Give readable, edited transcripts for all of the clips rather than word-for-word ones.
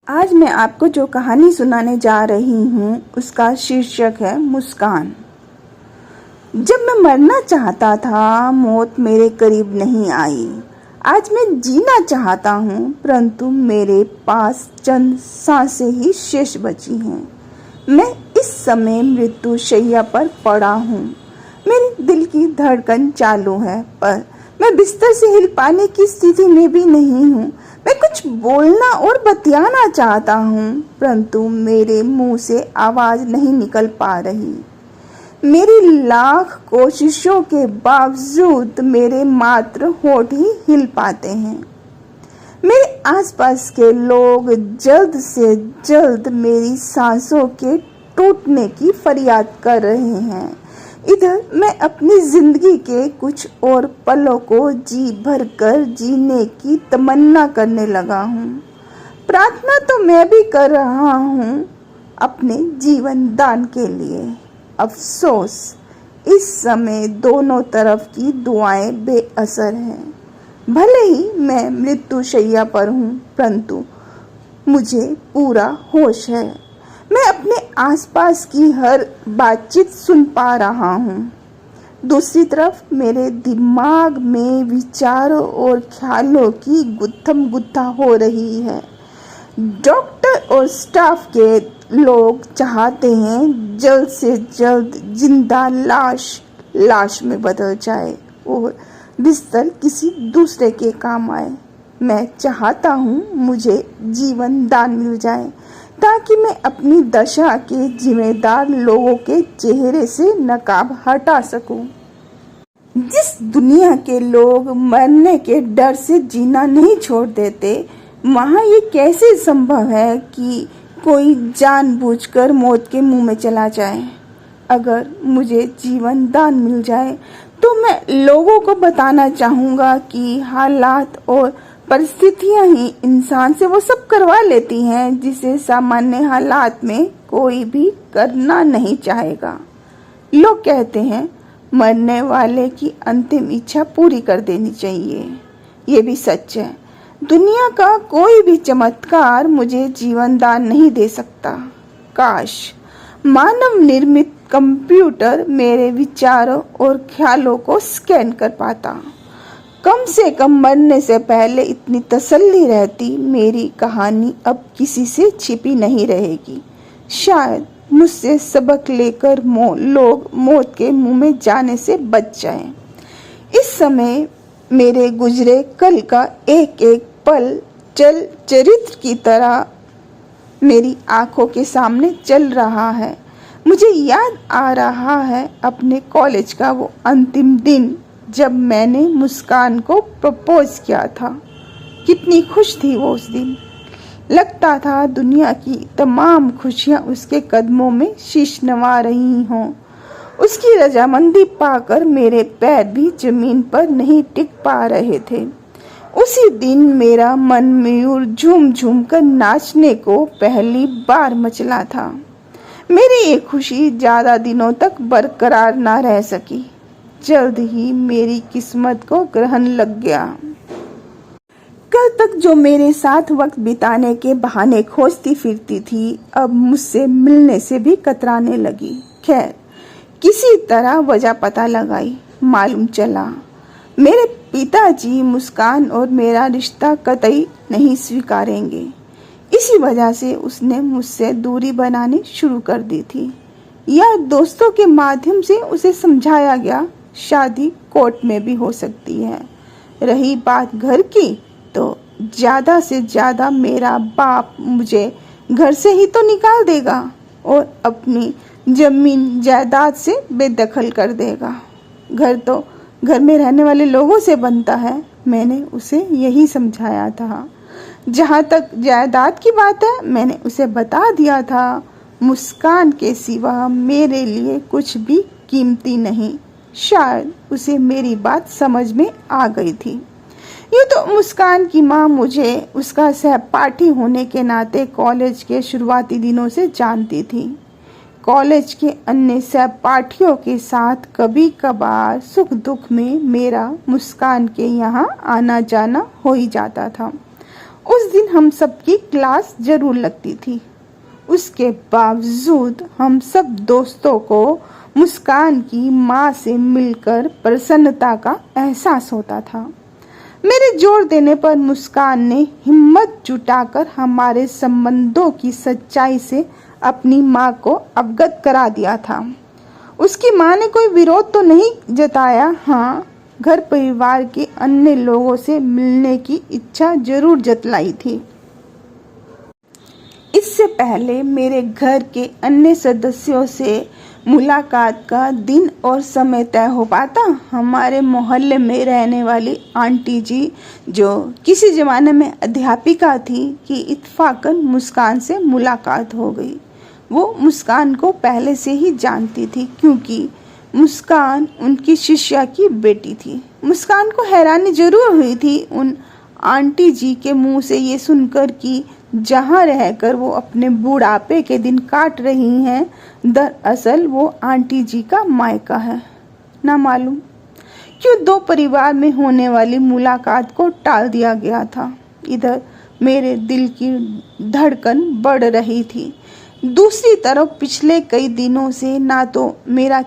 आज मैं आपको जो कहानी सुनाने जा रही हूँ उसका शीर्षक है मुस्कान। जब मैं मरना चाहता था, मौत मेरे करीब नहीं आई। आज मैं जीना चाहता हूँ, परंतु मेरे पास चंद सांसें ही शेष बची हैं। मैं इस समय मृत्यु शैया पर पड़ा हूँ। मेरे दिल की धड़कन चालू है, पर मैं बिस्तर से हिल पाने की स्थिति में भी नहीं हूँ। मैं कुछ बोलना और बतियाना चाहता हूँ, परंतु मेरे मुंह से आवाज नहीं निकल पा रही। मेरी लाख कोशिशों के बावजूद मेरे मात्र होठ ही हिल पाते हैं। मेरे आसपास के लोग जल्द से जल्द मेरी सांसों के टूटने की फरियाद कर रहे हैं। इधर मैं अपनी जिंदगी के कुछ और पलों को जी भर कर जीने की तमन्ना करने लगा हूँ। प्रार्थना तो मैं भी कर रहा हूँ अपने जीवन दान के लिए। अफसोस, इस समय दोनों तरफ की दुआएं बेअसर हैं। भले ही मैं मृत्यु शैया पर हूँ, परंतु मुझे पूरा होश है। मैं अपने आसपास की हर बातचीत सुन पा रहा हूँ। दूसरी तरफ मेरे दिमाग में विचारों और ख्यालों की गुत्थम गुत्था हो रही है। डॉक्टर और स्टाफ के लोग चाहते हैं जल्द से जल्द जिंदा लाश में बदल जाए और बिस्तर किसी दूसरे के काम आए। मैं चाहता हूँ मुझे जीवन दान मिल जाए, ताकि मैं अपनी दशा के जिम्मेदार लोगों के चेहरे से नकाब हटा सकूं। जिस दुनिया के लोग मरने के डर से जीना नहीं छोड़ देते, वहाँ ये कैसे संभव है कि कोई जानबूझकर मौत के मुंह में चला जाए। अगर मुझे जीवन दान मिल जाए तो मैं लोगों को बताना चाहूँगा कि हालात और परिस्थितियां ही इंसान से वो सब करवा लेती हैं जिसे सामान्य हालात में कोई भी करना नहीं चाहेगा। लोग कहते हैं मरने वाले की अंतिम इच्छा पूरी कर देनी चाहिए। ये भी सच है। दुनिया का कोई भी चमत्कार मुझे जीवन दान नहीं दे सकता। काश मानव निर्मित कंप्यूटर मेरे विचारों और ख्यालों को स्कैन कर पाता। कम से कम मरने से पहले इतनी तसल्ली रहती, मेरी कहानी अब किसी से छिपी नहीं रहेगी। शायद मुझसे सबक लेकर लोग मौत के मुंह में जाने से बच जाएं। इस समय मेरे गुजरे कल का एक एक पल चरित्र की तरह मेरी आंखों के सामने चल रहा है। मुझे याद आ रहा है अपने कॉलेज का वो अंतिम दिन, जब मैंने मुस्कान को प्रपोज किया था। कितनी खुश थी वो उस दिन। लगता था दुनिया की तमाम खुशियां उसके कदमों में शीश नवा रही हों। उसकी रजामंदी पाकर मेरे पैर भी जमीन पर नहीं टिक पा रहे थे। उसी दिन मेरा मन मयूर झूम झूम कर नाचने को पहली बार मचला था। मेरी ये खुशी ज्यादा दिनों तक बरकरार ना रह सकी। जल्द ही मेरी किस्मत को ग्रहण लग गया। कल तक जो मेरे साथ वक्त बिताने के बहाने खोजती फिरती थी, अब मुझसे मिलने से भी कतराने लगी। खैर, किसी तरह वजह पता लगाई। मालूम चला मेरे पिताजी मुस्कान और मेरा रिश्ता कतई नहीं स्वीकारेंगे। इसी वजह से उसने मुझसे दूरी बनानी शुरू कर दी थी, या दोस्तों के माध्यम से उसे समझाया गया शादी कोर्ट में भी हो सकती है। रही बात घर की, तो ज्यादा से ज्यादा मेरा बाप मुझे घर से ही तो निकाल देगा और अपनी जमीन जायदाद से बेदखल कर देगा। घर तो घर में रहने वाले लोगों से बनता है। मैंने उसे यही समझाया था। जहाँ तक जायदाद की बात है, मैंने उसे बता दिया था मुस्कान के सिवा मेरे लिए कुछ भी कीमती नहीं। शायद उसे मेरी बात समझ में आ गई थी। यूँ तो मुस्कान की माँ मुझे उसका सहपाठी होने के नाते कॉलेज के शुरुआती दिनों से जानती थी। कॉलेज के अन्य सहपाठियों के साथ कभी कभार सुख दुख में मेरा मुस्कान के यहाँ आना जाना हो ही जाता था। उस दिन हम सबकी क्लास जरूर लगती थी। उसके बावजूद हम सब दोस्तों को मुस्कान की माँ से मिलकर प्रसन्नता का एहसास होता था। मेरे जोर देने पर मुस्कान ने हिम्मत जुटाकर हमारे संबंधों की सच्चाई से अपनी माँ को अवगत करा दिया था। उसकी माँ ने कोई विरोध तो नहीं जताया, हाँ, घर परिवार के अन्य लोगों से मिलने की इच्छा जरूर जतलाई थी। इससे पहले मेरे घर के अन्य सदस्यों से मुलाकात का दिन और समय तय हो पाता, हमारे मोहल्ले में रहने वाली आंटी जी, जो किसी ज़माने में अध्यापिका थी, कि इत्फाकन मुस्कान से मुलाकात हो गई। वो मुस्कान को पहले से ही जानती थी, क्योंकि मुस्कान उनकी शिष्या की बेटी थी। मुस्कान को हैरानी जरूर हुई थी उन आंटी जी के मुंह से ये सुनकर कि जहाँ रहकर वो अपने बुढ़ापे के दिन काट रही हैं, दरअसल वो आंटी जी का मायका है। ना मालूम क्यों दो परिवार में होने वाली मुलाकात को टाल दिया गया था। इधर मेरे दिल की धड़कन बढ़ रही थी, दूसरी तरफ पिछले कई दिनों से ना तो मेरा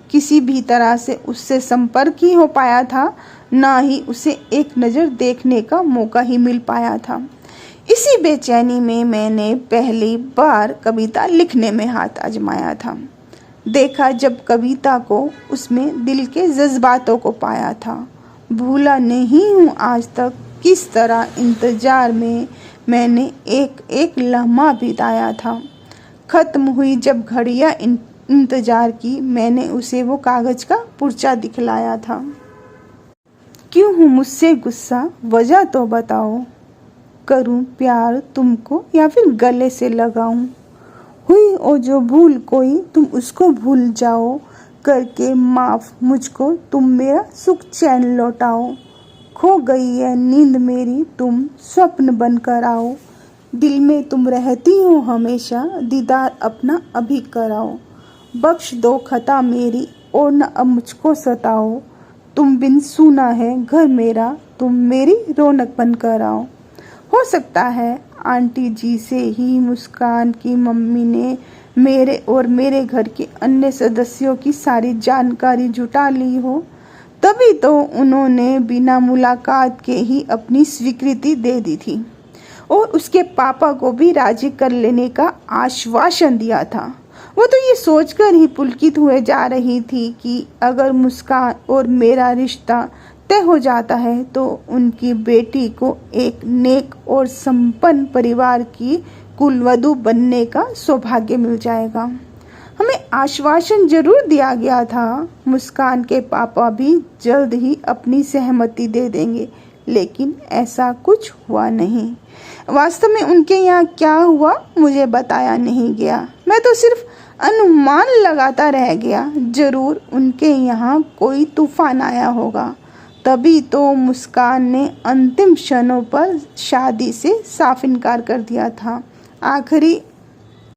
किसी भी तरह से उससे संपर्क ही हो पाया था, ना ही उसे एक नज़र देखने का मौका ही मिल पाया था। इसी बेचैनी में मैंने पहली बार कविता लिखने में हाथ आजमाया था। देखा जब कविता को, उसमें दिल के जज्बातों को पाया था। भूला नहीं हूँ आज तक किस तरह इंतजार में मैंने एक एक लम्हा बिताया था। खत्म हुई जब घड़ियाँ इंतजार की, मैंने उसे वो कागज का पुर्चा दिखलाया था। क्यों हूँ मुझसे गुस्सा, वजह तो बताओ। करूं प्यार तुमको या फिर गले से लगाऊं। हुई ओ जो भूल कोई, तुम उसको भूल जाओ। करके माफ मुझको तुम मेरा सुख चैन लौटाओ। खो गई है नींद मेरी, तुम स्वप्न बनकर आओ। दिल में तुम रहती हो हमेशा, दीदार अपना अभी कराओ। बख्श दो खता मेरी और न अब मुझको सताओ। तुम बिन सूना है घर मेरा, तुम मेरी रौनक बनकर आओ। हो सकता है आंटी जी से ही मुस्कान की मम्मी ने मेरे और मेरे घर के अन्य सदस्यों की सारी जानकारी जुटा ली हो, तभी तो उन्होंने बिना मुलाकात के ही अपनी स्वीकृति दे दी थी और उसके पापा को भी राजी कर लेने का आश्वासन दिया था। वो तो ये सोचकर ही पुलकित हुए जा रही थी कि अगर मुस्कान और मेरा रिश्ता तय हो जाता है तो उनकी बेटी को एक नेक और संपन्न परिवार की कुलवधू बनने का सौभाग्य मिल जाएगा। हमें आश्वासन जरूर दिया गया था, मुस्कान के पापा भी जल्द ही अपनी सहमति दे देंगे, लेकिन ऐसा कुछ हुआ नहीं। वास्तव में उनके यहाँ क्या हुआ मुझे बताया नहीं गया, मैं तो सिर्फ अनुमान लगाता रह गया। जरूर उनके यहाँ कोई तूफान आया होगा, तभी तो मुस्कान ने अंतिम क्षणों पर शादी से साफ इनकार कर दिया था। आखिरी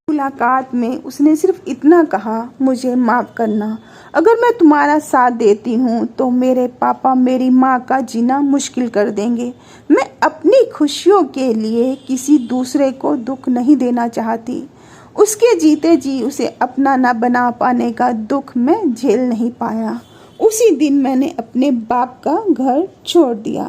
मुलाकात में उसने सिर्फ इतना कहा, मुझे माफ़ करना, अगर मैं तुम्हारा साथ देती हूँ तो मेरे पापा मेरी माँ का जीना मुश्किल कर देंगे। मैं अपनी खुशियों के लिए किसी दूसरे को दुख नहीं देना चाहती। उसके जीते जी उसे अपना न बना पाने का दुख मैं झेल नहीं पाया। उसी दिन मैंने अपने बाप का घर छोड़ दिया।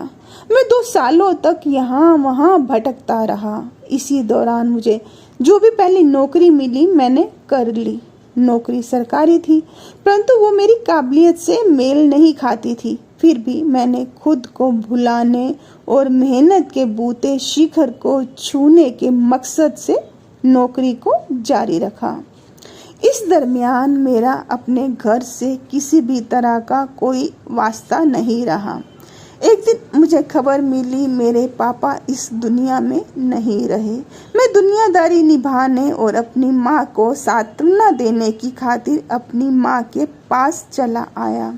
मैं 2 सालों तक यहाँ वहाँ भटकता रहा। इसी दौरान मुझे जो भी पहली नौकरी मिली मैंने कर ली। नौकरी सरकारी थी, परंतु वो मेरी काबिलियत से मेल नहीं खाती थी। फिर भी मैंने खुद को भुलाने और मेहनत के बूते शिखर को छूने के मकसद से नौकरी को जारी रखा। इस दरमियान मेरा अपने घर से किसी भी तरह का कोई वास्ता नहीं रहा। एक दिन मुझे खबर मिली मेरे पापा इस दुनिया में नहीं रहे। मैं दुनियादारी निभाने और अपनी माँ को सांत्वना देने की खातिर अपनी माँ के पास चला आया।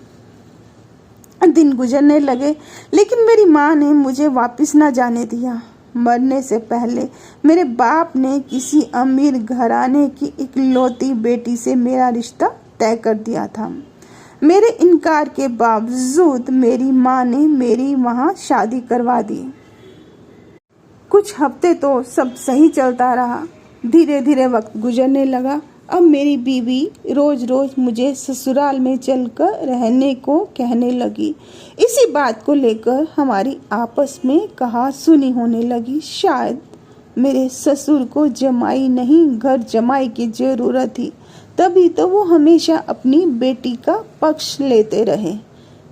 दिन गुजरने लगे, लेकिन मेरी माँ ने मुझे वापस न जाने दिया। मरने से पहले मेरे बाप ने किसी अमीर घराने की इकलौती बेटी से मेरा रिश्ता तय कर दिया था। मेरे इनकार के बावजूद मेरी माँ ने मेरी वहाँ शादी करवा दी। कुछ हफ्ते तो सब सही चलता रहा। धीरे धीरे वक्त गुजरने लगा। अब मेरी बीवी रोज रोज मुझे ससुराल में चलकर रहने को कहने लगी। इसी बात को लेकर हमारी आपस में कहा सुनी होने लगी। शायद मेरे ससुर को जमाई नहीं घर जमाई की जरूरत थी, तभी तो वो हमेशा अपनी बेटी का पक्ष लेते रहे।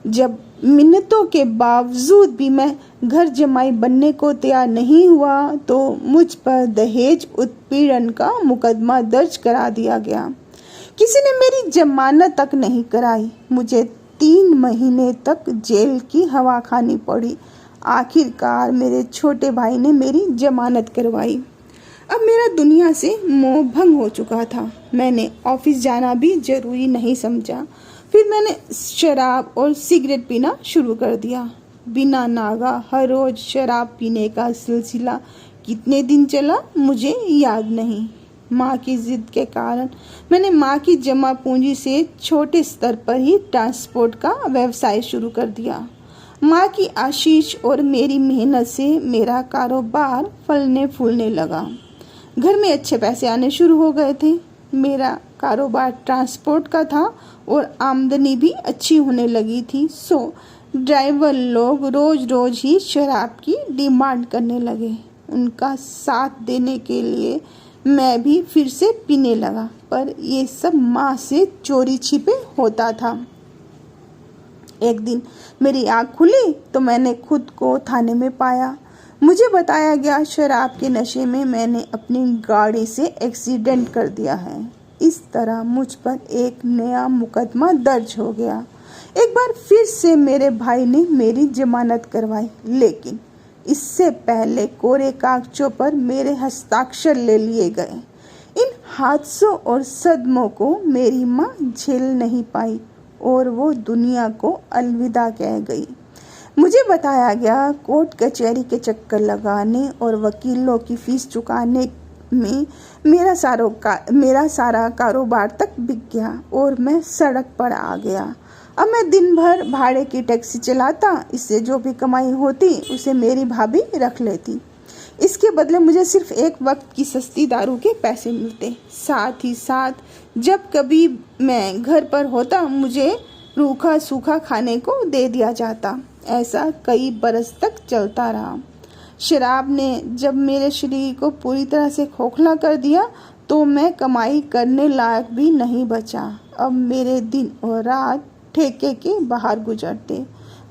जब मिन्नतों के बावजूद भी मैं घर जमाई बनने को तैयार नहीं हुआ तो मुझ पर दहेज उत्पीड़न का मुकदमा दर्ज करा दिया गया। किसी ने मेरी जमानत तक नहीं कराई। मुझे 3 महीने तक जेल की हवा खानी पड़ी। आखिरकार मेरे छोटे भाई ने मेरी जमानत करवाई। अब मेरा दुनिया से मोह भंग हो चुका था। मैंने ऑफिस जाना भी जरूरी नहीं समझा। फिर मैंने शराब और सिगरेट पीना शुरू कर दिया। बिना नागा हर रोज शराब पीने का सिलसिला कितने दिन चला मुझे याद नहीं। माँ की जिद के कारण मैंने माँ की जमा पूंजी से छोटे स्तर पर ही ट्रांसपोर्ट का व्यवसाय शुरू कर दिया। माँ की आशीष और मेरी मेहनत से मेरा कारोबार फलने फूलने लगा। घर में अच्छे पैसे आने शुरू हो गए थे। मेरा कारोबार ट्रांसपोर्ट का था और आमदनी भी अच्छी होने लगी थी। सो ड्राइवर लोग रोज रोज ही शराब की डिमांड करने लगे। उनका साथ देने के लिए मैं भी फिर से पीने लगा, पर ये सब माँ से चोरी छिपे होता था। एक दिन मेरी आँख खुली तो मैंने खुद को थाने में पाया। मुझे बताया गया शराब के नशे में मैंने अपनी गाड़ी से एक्सीडेंट कर दिया है। इस तरह मुझ पर एक नया मुकदमा दर्ज हो गया। एक बार फिर से मेरे भाई ने मेरी जमानत करवाई, लेकिन इससे पहले कोरे कागजों पर मेरे हस्ताक्षर ले लिए गए। इन हादसों और सदमों को मेरी माँ झेल नहीं पाई और वो दुनिया को अलविदा कह गई। मुझे बताया गया कोर्ट कचहरी के चक्कर लगाने और वकीलों की फीस चुकाने में मेरा सारा कारोबार तक बिक गया और मैं सड़क पर आ गया। अब मैं दिन भर भाड़े की टैक्सी चलाता। इससे जो भी कमाई होती उसे मेरी भाभी रख लेती। इसके बदले मुझे सिर्फ एक वक्त की सस्ती दारू के पैसे मिलते। साथ ही साथ जब कभी मैं घर पर होता मुझे रूखा सूखा खाने को दे दिया जाता। ऐसा कई बरस तक चलता रहा। शराब ने जब मेरे शरीर को पूरी तरह से खोखला कर दिया तो मैं कमाई करने लायक भी नहीं बचा। अब मेरे दिन और रात ठेके के बाहर गुजरते।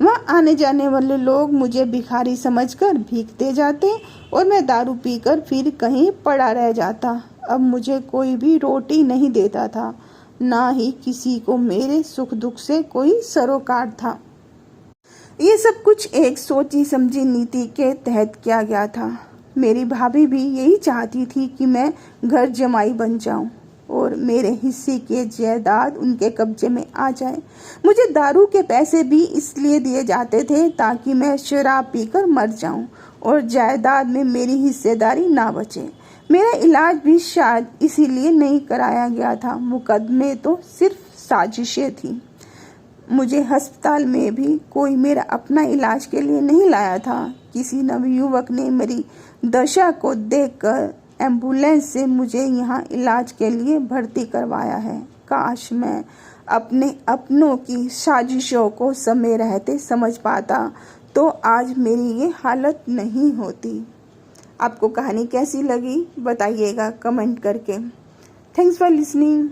वहाँ आने जाने वाले लोग मुझे भिखारी समझकर भीखते जाते और मैं दारू पीकर फिर कहीं पड़ा रह जाता। अब मुझे कोई भी रोटी नहीं देता था, ना ही किसी को मेरे सुख दुख से कोई सरोकार था। ये सब कुछ एक सोची समझी नीति के तहत किया गया था। मेरी भाभी भी यही चाहती थी कि मैं घर जमाई बन जाऊं और मेरे हिस्से के जायदाद उनके कब्जे में आ जाए। मुझे दारू के पैसे भी इसलिए दिए जाते थे ताकि मैं शराब पीकर मर जाऊं और जायदाद में मेरी हिस्सेदारी ना बचे। मेरा इलाज भी शायद इसीलिए नहीं कराया गया था। मुकदमे तो सिर्फ साजिशें थी। मुझे अस्पताल में भी कोई मेरा अपना इलाज के लिए नहीं लाया था। किसी नवयुवक ने मेरी दशा को देखकर एम्बुलेंस से मुझे यहाँ इलाज के लिए भर्ती करवाया है। काश मैं अपने अपनों की साजिशों को समय रहते समझ पाता तो आज मेरी ये हालत नहीं होती। आपको कहानी कैसी लगी बताइएगा कमेंट करके। Thanks for listening.